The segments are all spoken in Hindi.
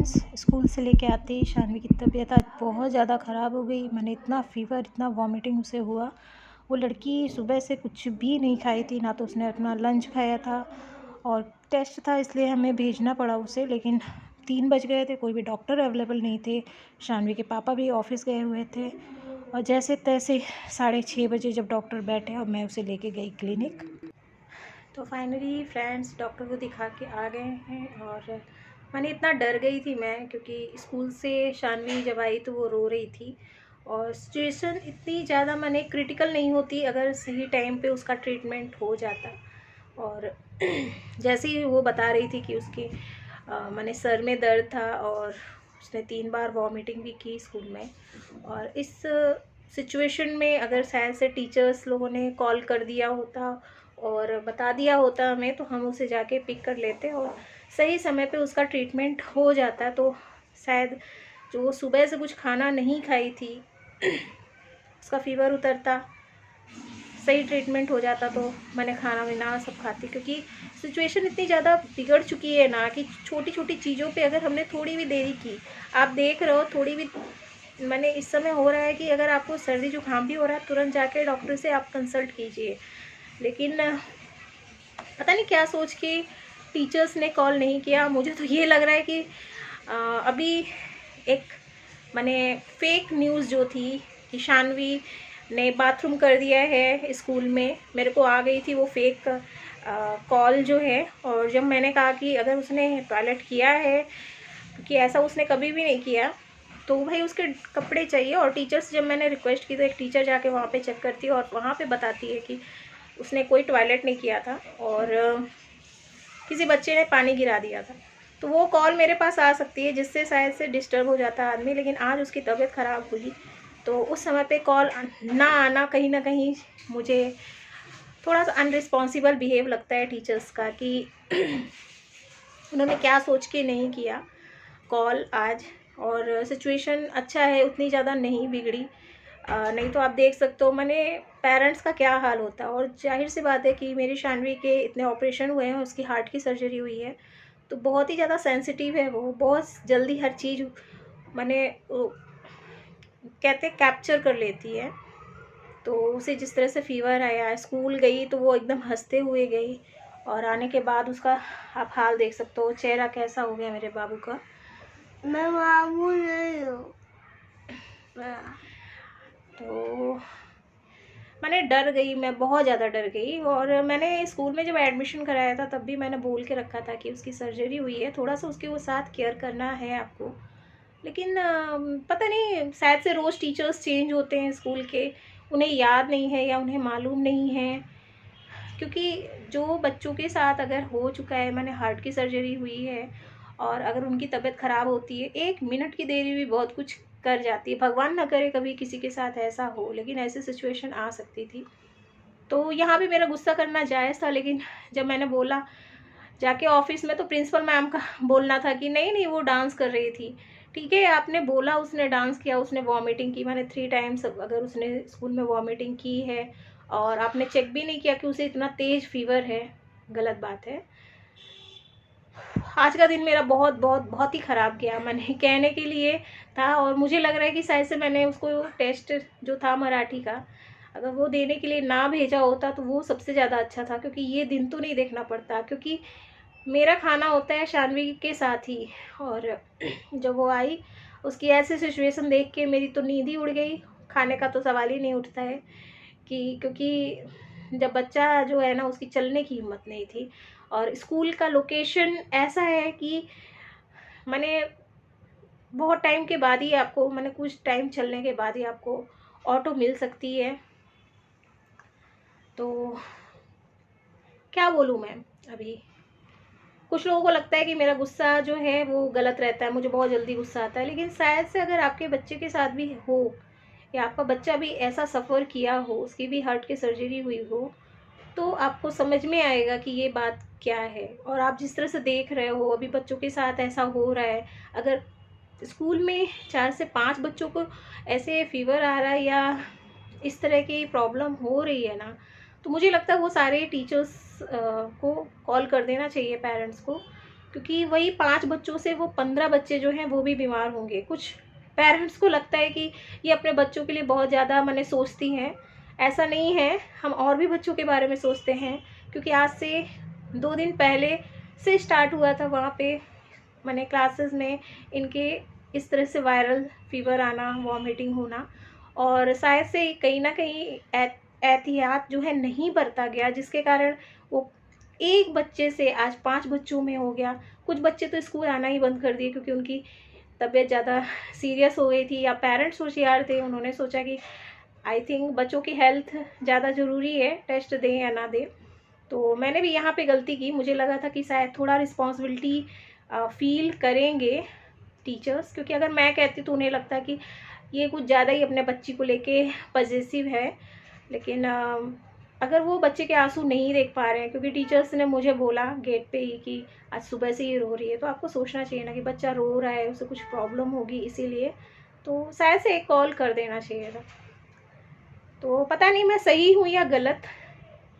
फ्रेंड्स, स्कूल से लेके आते ही शानवी की तबीयत आज बहुत ज़्यादा ख़राब हो गई। मैंने इतना फ़ीवर, इतना वॉमिटिंग उसे हुआ। वो लड़की सुबह से कुछ भी नहीं खाई थी, ना तो उसने अपना लंच खाया था और टेस्ट था इसलिए हमें भेजना पड़ा उसे। लेकिन 3 बज गए थे, कोई भी डॉक्टर अवेलेबल नहीं थे। शानवी के पापा भी ऑफ़िस गए हुए थे और जैसे तैसे 6:30 बजे जब डॉक्टर बैठे और मैं उसे लेके गई क्लिनिक, तो फाइनली फ्रेंड्स डॉक्टर को दिखा के आ गए हैं। और मैंने इतना डर गई थी मैं, क्योंकि स्कूल से शानवी जब आई तो वो रो रही थी और सिचुएशन इतनी ज़्यादा मैंने क्रिटिकल नहीं होती अगर सही टाइम पे उसका ट्रीटमेंट हो जाता। और जैसे ही वो बता रही थी कि उसके मैंने सर में दर्द था और उसने 3 बार वॉमिटिंग भी की स्कूल में। और इस सिचुएशन में अगर शायद से टीचर्स लोगों ने कॉल कर दिया होता और बता दिया होता हमें, तो हम उसे जाके पिक कर लेते और सही समय पे उसका ट्रीटमेंट हो जाता। तो शायद जो वो सुबह से कुछ खाना नहीं खाई थी उसका फ़ीवर उतरता, सही ट्रीटमेंट हो जाता, तो मैंने खाना वाना सब खाती। क्योंकि सिचुएशन इतनी ज़्यादा बिगड़ चुकी है ना कि छोटी छोटी चीज़ों पे अगर हमने थोड़ी भी देरी की, आप देख रहे हो थोड़ी भी, मैंने इस समय हो रहा है कि अगर आपको सर्दी जुकाम भी हो रहा है तुरंत जाके डॉक्टर से आप कंसल्ट कीजिए। लेकिन पता नहीं क्या सोच के टीचर्स ने कॉल नहीं किया। मुझे तो ये लग रहा है कि अभी एक मैंने फेक न्यूज़ जो थी कि शानवी ने बाथरूम कर दिया है स्कूल में, मेरे को आ गई थी वो फेक कॉल जो है। और जब मैंने कहा कि अगर उसने टॉयलेट किया है, क्योंकि ऐसा उसने कभी भी नहीं किया, तो भाई उसके कपड़े चाहिए। और टीचर्स जब मैंने रिक्वेस्ट की तो एक टीचर जाके वहाँ पे चेक करती है और वहाँ पे बताती है कि उसने कोई टॉयलेट नहीं किया था और किसी बच्चे ने पानी गिरा दिया था। तो वो कॉल मेरे पास आ सकती है जिससे शायद से डिस्टर्ब हो जाता है आदमी। लेकिन आज उसकी तबीयत ख़राब हुई तो उस समय पे कॉल ना आना कहीं ना कहीं मुझे थोड़ा सा अनरिस्पॉन्सिबल बिहेव लगता है टीचर्स का, कि उन्होंने क्या सोच के नहीं किया कॉल आज। और सिचुएशन अच्छा है, उतनी ज़्यादा नहीं बिगड़ी। नहीं तो आप देख सकते हो मैंने पेरेंट्स का क्या हाल होता है। और जाहिर सी बात है कि मेरी शानवी के इतने ऑपरेशन हुए हैं, उसकी हार्ट की सर्जरी हुई है, तो बहुत ही ज़्यादा सेंसिटिव है वो, बहुत जल्दी हर चीज़ मैंने कहते कैप्चर कर लेती है। तो उसे जिस तरह से फ़ीवर आया, स्कूल गई तो वो एकदम हंसते हुए गई और आने के बाद उसका आप हाल देख सकते हो, चेहरा कैसा हो गया मेरे बाबू का। मैं मामू नहीं हूँ। तो मैंने डर गई, मैं बहुत ज़्यादा डर गई। और मैंने स्कूल में जब एडमिशन कराया था तब भी मैंने बोल के रखा था कि उसकी सर्जरी हुई है, थोड़ा सा उसके वो साथ केयर करना है आपको। लेकिन पता नहीं शायद से रोज़ टीचर्स चेंज होते हैं स्कूल के, उन्हें याद नहीं है या उन्हें मालूम नहीं है। क्योंकि जो बच्चों के साथ अगर हो चुका है, मैंने हार्ट की सर्जरी हुई है और अगर उनकी तबीयत ख़राब होती है, 1 मिनट की देरी भी बहुत कुछ कर जाती है। भगवान ना करे कभी किसी के साथ ऐसा हो, लेकिन ऐसी सिचुएशन आ सकती थी। तो यहाँ भी मेरा गुस्सा करना जायज़ था। लेकिन जब मैंने बोला जाके ऑफिस में, तो प्रिंसिपल मैम का बोलना था कि नहीं नहीं वो डांस कर रही थी। ठीक है, आपने बोला उसने डांस किया, उसने वॉमिटिंग की, मैंने 3 टाइम्स अगर उसने स्कूल में वॉमिटिंग की है और आपने चेक भी नहीं किया कि उसे इतना तेज़ फीवर है, गलत बात है। आज का दिन मेरा बहुत बहुत बहुत ही ख़राब गया। मैंने कहने के लिए था और मुझे लग रहा है कि शायद से मैंने उसको टेस्ट जो था मराठी का, अगर वो देने के लिए ना भेजा होता तो वो सबसे ज़्यादा अच्छा था। क्योंकि ये दिन तो नहीं देखना पड़ता, क्योंकि मेरा खाना होता है शानवी के साथ ही। और जब वो आई, उसकी ऐसी सिचुएशन देख के मेरी तो नींद ही उड़ गई। खाने का तो सवाल ही नहीं उठता है कि, क्योंकि जब बच्चा जो है ना, उसकी चलने की हिम्मत नहीं थी। और स्कूल का लोकेशन ऐसा है कि मैंने बहुत टाइम के बाद ही आपको, मैंने कुछ टाइम चलने के बाद ही आपको ऑटो मिल सकती है। तो क्या बोलूँ मैं अभी। कुछ लोगों को लगता है कि मेरा गुस्सा जो है वो गलत रहता है, मुझे बहुत जल्दी गुस्सा आता है। लेकिन शायद से अगर आपके बच्चे के साथ भी हो या आपका बच्चा भी ऐसा सफ़र किया हो, उसकी भी हार्ट की सर्जरी हुई हो, तो आपको समझ में आएगा कि ये बात क्या है। और आप जिस तरह से देख रहे हो अभी बच्चों के साथ ऐसा हो रहा है, अगर स्कूल में 4 से 5 बच्चों को ऐसे फीवर आ रहा है या इस तरह की प्रॉब्लम हो रही है ना, तो मुझे लगता है वो सारे टीचर्स को कॉल कर देना चाहिए पेरेंट्स को। क्योंकि वही 5 बच्चों से वो 15 बच्चे जो हैं वो भी बीमार होंगे। कुछ पेरेंट्स को लगता है कि ये अपने बच्चों के लिए बहुत ज़्यादा मैंने सोचती हैं, ऐसा नहीं है, हम और भी बच्चों के बारे में सोचते हैं। क्योंकि आज से 2 दिन पहले से स्टार्ट हुआ था वहाँ पे मैंने क्लासेस में इनके इस तरह से वायरल फीवर आना, वॉमिटिंग होना, और शायद से कहीं ना कहीं एहतियात जो है नहीं बरता गया, जिसके कारण वो एक बच्चे से आज 5 बच्चों में हो गया। कुछ बच्चे तो स्कूल आना ही बंद कर दिए क्योंकि उनकी तबीयत ज़्यादा सीरियस हो गई थी, या पेरेंट्स होशियार थे, उन्होंने सोचा कि आई थिंक बच्चों की हेल्थ ज़्यादा ज़रूरी है, टेस्ट दें या ना दें। तो मैंने भी यहाँ पे गलती की, मुझे लगा था कि शायद थोड़ा रिस्पॉन्सिबिलिटी फील करेंगे टीचर्स, क्योंकि अगर मैं कहती तो उन्हें लगता कि ये कुछ ज़्यादा ही अपने बच्ची को लेके पॉजिटिव है। लेकिन अगर वो बच्चे के आंसू नहीं देख पा रहे हैं, क्योंकि टीचर्स ने मुझे बोला गेट पे ही कि आज सुबह से ही रो रही है, तो आपको सोचना चाहिए ना कि बच्चा रो रहा है, उसे कुछ प्रॉब्लम होगी इसीलिए, तो शायद से एक कॉल कर देना चाहिए था। तो पता नहीं मैं सही हूँ या गलत,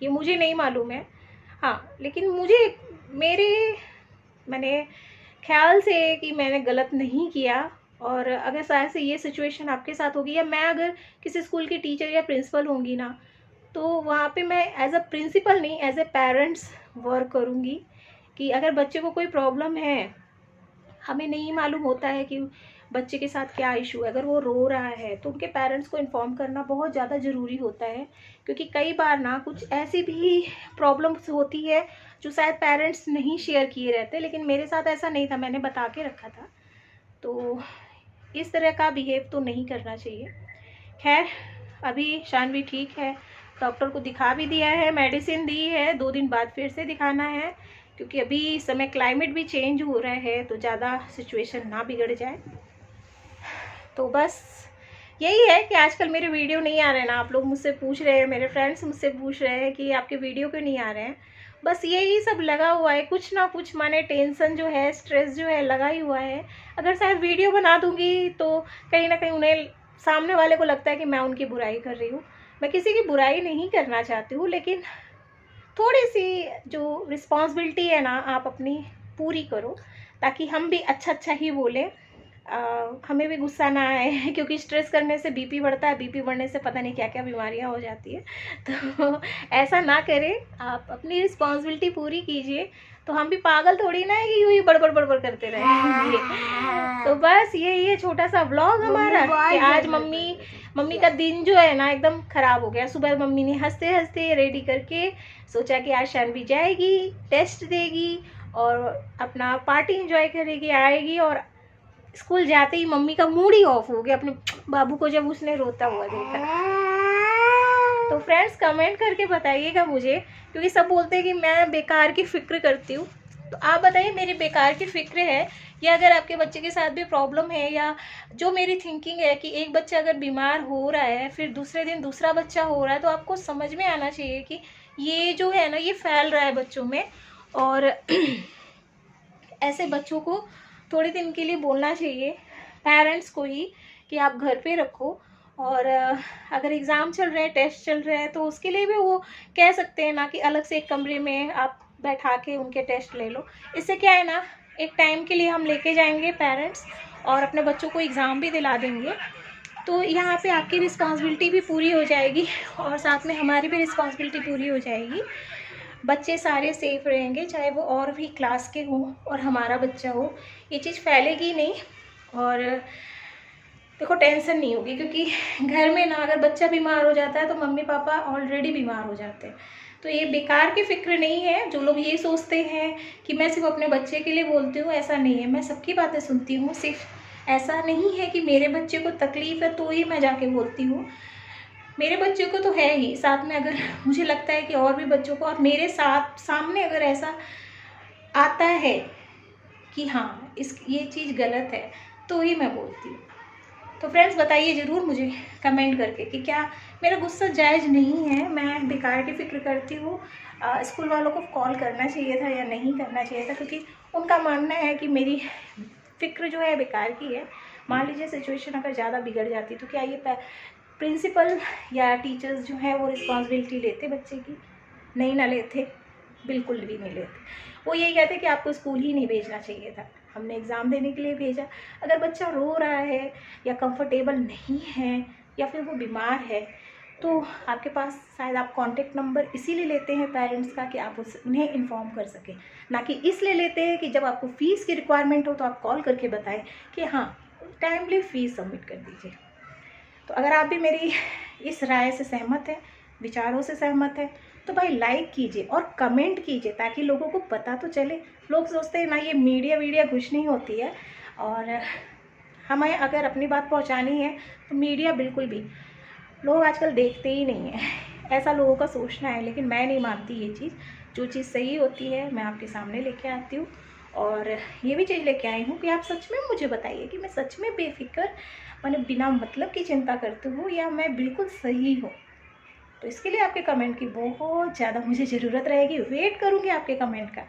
ये मुझे नहीं मालूम है। हाँ, लेकिन मैंने ख्याल से कि मैंने गलत नहीं किया। और अगर शायद से ये सिचुएशन आपके साथ होगी, या मैं अगर किसी स्कूल की टीचर या प्रिंसिपल होंगी ना, तो वहाँ पे मैं एज अ प्रिंसिपल नहीं, एज ए पेरेंट्स वर्क करूँगी कि अगर बच्चे को कोई प्रॉब्लम है, हमें नहीं मालूम होता है कि बच्चे के साथ क्या इशू है, अगर वो रो रहा है तो उनके पेरेंट्स को इन्फॉर्म करना बहुत ज़्यादा ज़रूरी होता है। क्योंकि कई बार ना कुछ ऐसी भी प्रॉब्लम्स होती है जो शायद पेरेंट्स नहीं शेयर किए रहते, लेकिन मेरे साथ ऐसा नहीं था, मैंने बता के रखा था। तो इस तरह का बिहेव तो नहीं करना चाहिए। खैर, अभी शानवी ठीक है, डॉक्टर को दिखा भी दिया है, मेडिसिन दी है, 2 दिन बाद फिर से दिखाना है, क्योंकि अभी इस समय क्लाइमेट भी चेंज हो रहा है, तो ज़्यादा सिचुएशन ना बिगड़ जाए। तो बस यही है कि आजकल मेरे वीडियो नहीं आ रहे हैं ना, आप लोग मुझसे पूछ रहे हैं, मेरे फ्रेंड्स मुझसे पूछ रहे हैं कि आपके वीडियो क्यों नहीं आ रहे हैं। बस यही सब लगा हुआ है, कुछ ना कुछ माने टेंशन जो है, स्ट्रेस जो है लगा ही हुआ है। अगर शायद वीडियो बना दूँगी तो कहीं ना कहीं उन्हें, सामने वाले को लगता है कि मैं उनकी बुराई कर रही हूँ। मैं किसी की बुराई नहीं करना चाहती हूँ, लेकिन थोड़ी सी जो रिस्पॉन्सिबिलिटी है ना, आप अपनी पूरी करो, ताकि हम भी अच्छा ही बोलें, हमें भी गुस्सा ना आए क्योंकि स्ट्रेस करने से बीपी बढ़ता है, बीपी बढ़ने से पता नहीं क्या क्या बीमारियां हो जाती है। तो ऐसा ना करें, आप अपनी रिस्पॉन्सिबिलिटी पूरी कीजिए। तो हम भी पागल थोड़ी ना है कि यूँ ही बड़बड़ बड़बड़ करते रहेंगे। तो बस यही है छोटा सा व्लॉग हमारा कि आज मम्मी का दिन जो है ना एकदम ख़राब हो गया। सुबह मम्मी ने हंसते हंसते रेडी करके सोचा कि आज शानवी जाएगी, टेस्ट देगी और अपना पार्टी एंजॉय करेगी, आएगी, और स्कूल जाते ही मम्मी का मूड ही ऑफ हो गया अपने बाबू को जब उसने रोता हुआ देखा। तो फ्रेंड्स कमेंट करके बताइएगा मुझे, क्योंकि सब बोलते हैं कि मैं बेकार की फ़िक्र करती हूँ। तो आप बताइए मेरी बेकार की फ़िक्र है, या अगर आपके बच्चे के साथ भी प्रॉब्लम है, या जो मेरी थिंकिंग है कि एक बच्चा अगर बीमार हो रहा है फिर दूसरे दिन दूसरा बच्चा हो रहा है, तो आपको समझ में आना चाहिए कि ये जो है ना, ये फैल रहा है बच्चों में। और ऐसे बच्चों को थोड़े दिन के लिए बोलना चाहिए पेरेंट्स को ही कि आप घर पे रखो, और अगर एग्ज़ाम चल रहे हैं, टेस्ट चल रहे हैं, तो उसके लिए भी वो कह सकते हैं ना कि अलग से एक कमरे में आप बैठा के उनके टेस्ट ले लो। इससे क्या है ना, एक टाइम के लिए हम लेके जाएंगे पेरेंट्स और अपने बच्चों को एग्ज़ाम भी दिला देंगे। तो यहाँ पे आपकी रिस्पॉन्सिबिलिटी भी पूरी हो जाएगी और साथ में हमारी भी रिस्पॉन्सिबिलिटी पूरी हो जाएगी। बच्चे सारे सेफ़ रहेंगे, चाहे वो और भी क्लास के हों और हमारा बच्चा हो, ये चीज़ फैलेगी नहीं। और देखो टेंशन नहीं होगी, क्योंकि घर में ना अगर बच्चा बीमार हो जाता है तो मम्मी पापा ऑलरेडी बीमार हो जाते हैं। तो ये बेकार की फ़िक्र नहीं है। जो लोग ये सोचते हैं कि मैं सिर्फ अपने बच्चे के लिए बोलती हूँ, ऐसा नहीं है। मैं सबकी बातें सुनती हूँ, सिर्फ ऐसा नहीं है कि मेरे बच्चे को तकलीफ़ है तो ही मैं जाके बोलती हूँ। मेरे बच्चे को तो है ही, साथ में अगर मुझे लगता है कि और भी बच्चों को, और मेरे साथ सामने अगर ऐसा आता है कि हाँ ये चीज़ गलत है, तो ही मैं बोलती हूँ। तो फ्रेंड्स बताइए ज़रूर मुझे कमेंट करके कि क्या मेरा गुस्सा जायज़ नहीं है, मैं बेकार की फ़िक्र करती हूँ। स्कूल वालों को कॉल करना चाहिए था या नहीं करना चाहिए था, क्योंकि उनका मानना है कि मेरी फ़िक्र जो है बेकार की है। मान लीजिए सिचुएशन अगर ज़्यादा बिगड़ जाती तो क्या ये प्रिंसिपल या टीचर्स जो हैं वो रिस्पॉन्सिबिलिटी लेते बच्चे की? नहीं ना लेते, बिल्कुल भी नहीं लेते। वो यही कहते कि आपको स्कूल ही नहीं भेजना चाहिए था, हमने एग्ज़ाम देने के लिए भेजा। अगर बच्चा रो रहा है या कंफर्टेबल नहीं है या फिर वो बीमार है, तो आपके पास शायद आप कॉन्टेक्ट नंबर इसीलिए लेते हैं पेरेंट्स का कि आप उन्हें इन्फॉर्म कर सकें, ना कि इसलिए लेते हैं कि जब आपको फ़ीस की रिक्वायरमेंट हो तो आप कॉल करके बताएं कि हाँ टाइमली फ़ीस सबमिट कर दीजिए। तो अगर आप भी मेरी इस राय से सहमत हैं, विचारों से सहमत हैं, तो भाई लाइक कीजिए और कमेंट कीजिए ताकि लोगों को पता तो चले। लोग सोचते हैं ना ये मीडिया कुछ नहीं होती है, और हमें अगर अपनी बात पहुंचानी है तो मीडिया बिल्कुल भी, लोग आजकल देखते ही नहीं हैं, ऐसा लोगों का सोचना है। लेकिन मैं नहीं मानती ये चीज़, जो चीज़ सही होती है मैं आपके सामने लेके आती हूँ। और ये भी चीज़ लेके आई हूँ कि आप सच में मुझे बताइए कि मैं सच में बेफिक्र मैंने बिना मतलब की चिंता करती हूँ या मैं बिल्कुल सही हूँ। तो इसके लिए आपके कमेंट की बहुत ज़्यादा मुझे ज़रूरत रहेगी, वेट करूँगी आपके कमेंट का।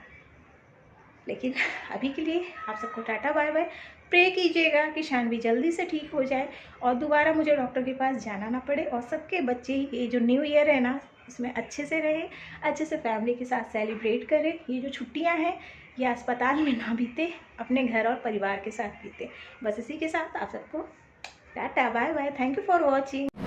लेकिन अभी के लिए आप सबको टाटा बाय बाय। प्रे कीजिएगा कि शानवी जल्दी से ठीक हो जाए और दोबारा मुझे डॉक्टर के पास जाना ना पड़े, और सबके बच्चे ये जो न्यू ईयर है ना इसमें अच्छे से रहे, अच्छे से फैमिली के साथ सेलिब्रेट करें। ये जो छुट्टियां हैं ये अस्पताल में ना बीते, अपने घर और परिवार के साथ बीते। बस इसी के साथ आप सबको tata bye bye. Thank you for watching.